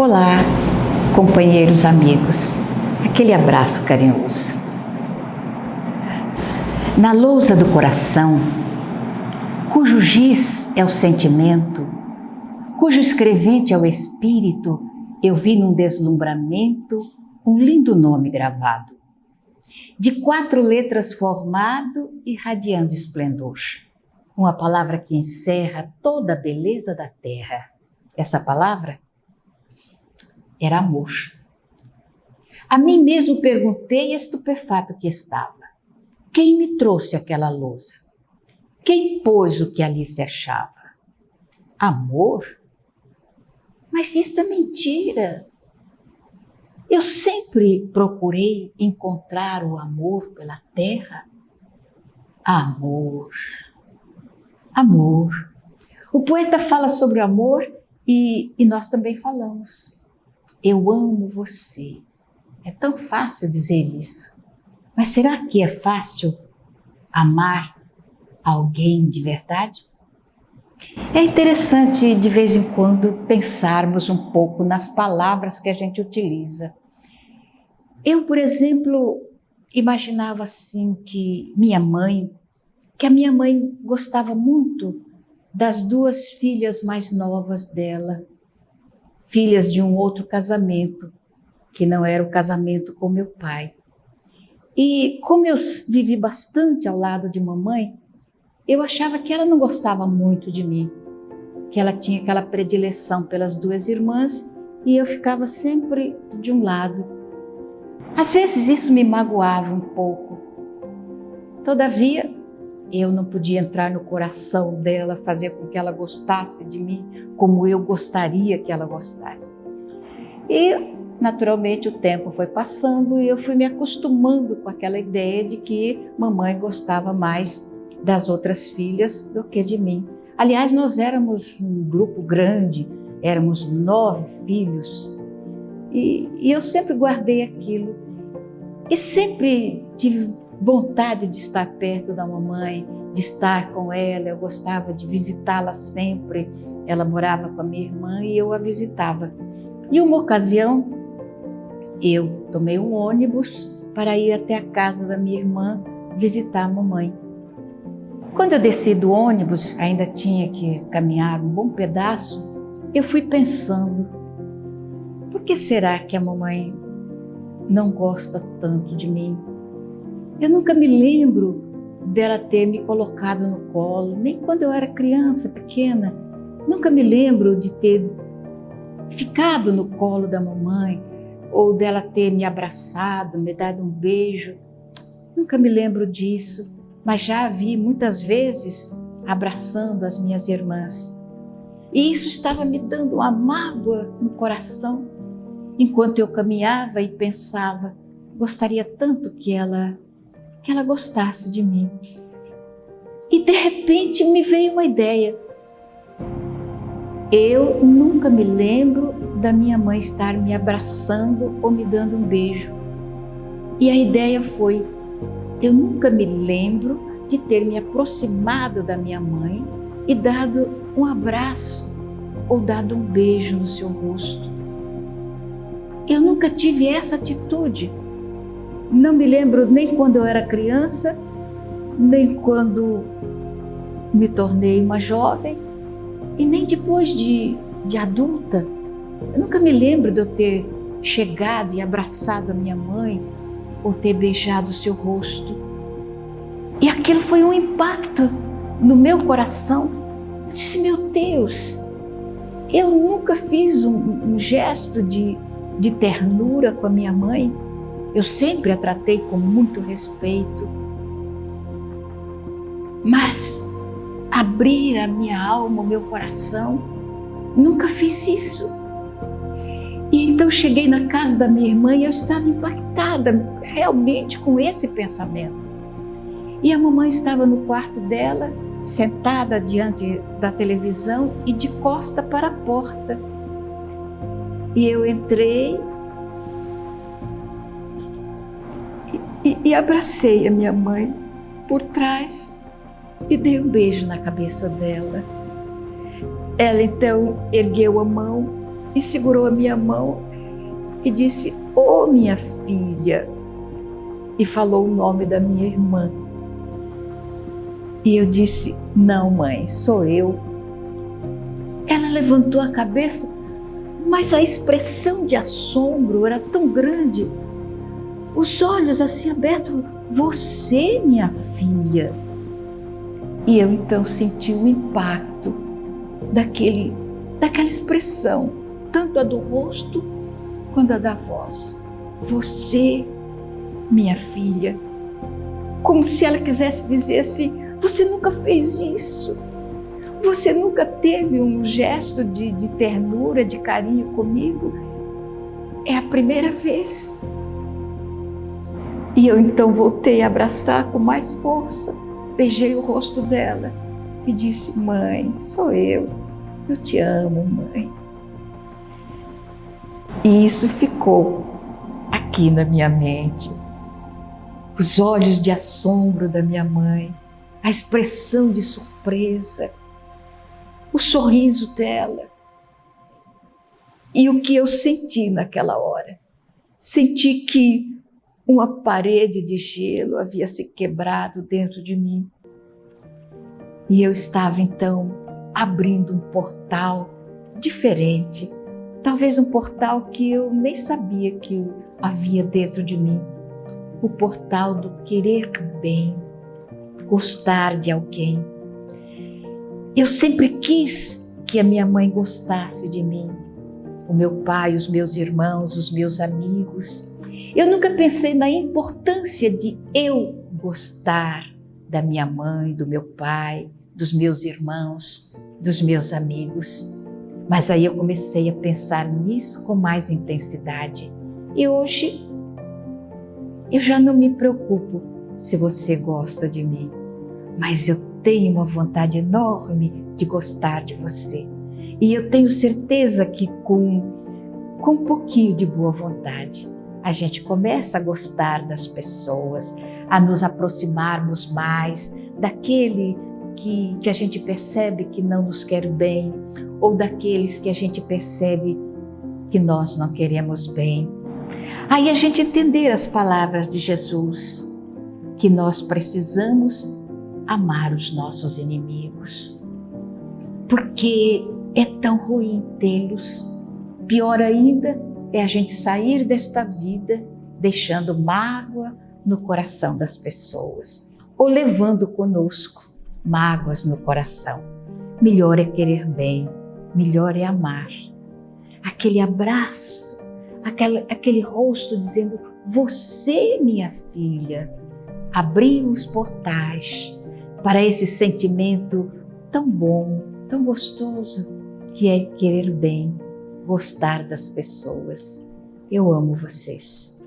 Olá, companheiros, amigos, aquele abraço carinhoso. Na lousa do coração, cujo giz é o sentimento, cujo escrevente é o espírito, eu vi num deslumbramento um lindo nome gravado, de 4 letras formado e radiando esplendor. Uma palavra que encerra toda a beleza da terra. Essa palavra era amor. A mim mesmo perguntei, estupefato que estava, quem me trouxe aquela lousa? Quem pôs o que ali se achava? Amor? Mas isto é mentira. Eu sempre procurei encontrar o amor pela terra. Amor. Amor. O poeta fala sobre o amor e nós também falamos. Eu amo você. É tão fácil dizer isso. Mas será que é fácil amar alguém de verdade? É interessante, de vez em quando, pensarmos um pouco nas palavras que a gente utiliza. Eu, por exemplo, imaginava assim que a minha mãe gostava muito das 2 filhas mais novas dela, filhas de um outro casamento, que não era o casamento com meu pai. E como eu vivi bastante ao lado de mamãe, eu achava que ela não gostava muito de mim, que ela tinha aquela predileção pelas 2 irmãs e eu ficava sempre de um lado. Às vezes isso me magoava um pouco. Todavia, eu não podia entrar no coração dela, fazer com que ela gostasse de mim como eu gostaria que ela gostasse. E, naturalmente, o tempo foi passando e eu fui me acostumando com aquela ideia de que mamãe gostava mais das outras filhas do que de mim. Aliás, nós éramos um grupo grande, éramos 9 filhos e eu sempre guardei aquilo e sempre tive vontade de estar perto da mamãe, de estar com ela. Eu gostava de visitá-la sempre. Ela morava com a minha irmã e eu a visitava. E uma ocasião, eu tomei um ônibus para ir até a casa da minha irmã visitar a mamãe. Quando eu desci do ônibus, ainda tinha que caminhar um bom pedaço, eu fui pensando, por que será que a mamãe não gosta tanto de mim? Eu nunca me lembro dela ter me colocado no colo, nem quando eu era criança, pequena. Nunca me lembro de ter ficado no colo da mamãe, ou dela ter me abraçado, me dado um beijo. Nunca me lembro disso, mas já a vi muitas vezes abraçando as minhas irmãs. E isso estava me dando uma mágoa no coração, enquanto eu caminhava e pensava, gostaria tanto que ela gostasse de mim. E de repente me veio uma ideia. Eu nunca me lembro da minha mãe estar me abraçando ou me dando um beijo. E a ideia foi, eu nunca me lembro de ter me aproximado da minha mãe e dado um abraço ou dado um beijo no seu rosto. Eu nunca tive essa atitude. Não me lembro nem quando eu era criança, nem quando me tornei uma jovem, e nem depois de adulta. Eu nunca me lembro de eu ter chegado e abraçado a minha mãe, ou ter beijado o seu rosto. E aquilo foi um impacto no meu coração. Eu disse, meu Deus, eu nunca fiz um gesto de ternura com a minha mãe. Eu sempre a tratei com muito respeito, mas abrir a minha alma, o meu coração, nunca fiz isso. E então cheguei na casa da minha irmã e eu estava impactada realmente com esse pensamento. E a mamãe estava no quarto dela, sentada diante da televisão e de costa para a porta. E eu entrei e abracei a minha mãe por trás e dei um beijo na cabeça dela. Ela então ergueu a mão e segurou a minha mão e disse: "Ô, minha filha", e falou o nome da minha irmã. E eu disse: "Não, mãe, sou eu". Ela levantou a cabeça, mas a expressão de assombro era tão grande, os olhos assim abertos: "Você, minha filha?". E eu então senti o impacto daquela expressão, tanto a do rosto quanto a da voz. "Você, minha filha", como se ela quisesse dizer assim: "Você nunca fez isso, você nunca teve um gesto de ternura, de carinho comigo, é a primeira vez". E eu então voltei a abraçar com mais força, beijei o rosto dela e disse: "Mãe, sou eu te amo, mãe". E isso ficou aqui na minha mente. Os olhos de assombro da minha mãe, a expressão de surpresa, o sorriso dela. E o que eu senti naquela hora? Senti que uma parede de gelo havia se quebrado dentro de mim. E eu estava então abrindo um portal diferente, talvez um portal que eu nem sabia que havia dentro de mim. O portal do querer bem, gostar de alguém. Eu sempre quis que a minha mãe gostasse de mim, o meu pai, os meus irmãos, os meus amigos. Eu nunca pensei na importância de eu gostar da minha mãe, do meu pai, dos meus irmãos, dos meus amigos. Mas aí eu comecei a pensar nisso com mais intensidade. E hoje eu já não me preocupo se você gosta de mim, mas eu tenho uma vontade enorme de gostar de você. E eu tenho certeza que com um pouquinho de boa vontade, a gente começa a gostar das pessoas, a nos aproximarmos mais daquele que a gente percebe que não nos quer bem, ou daqueles que a gente percebe que nós não queremos bem. Aí a gente entender as palavras de Jesus, que nós precisamos amar os nossos inimigos, porque é tão ruim tê-los. Pior ainda é a gente sair desta vida deixando mágoa no coração das pessoas, ou levando conosco mágoas no coração. Melhor é querer bem, melhor é amar. Aquele abraço, aquele rosto dizendo: "Você, minha filha", abriu os portais para esse sentimento tão bom, tão gostoso, que é querer bem, gostar das pessoas. Eu amo vocês.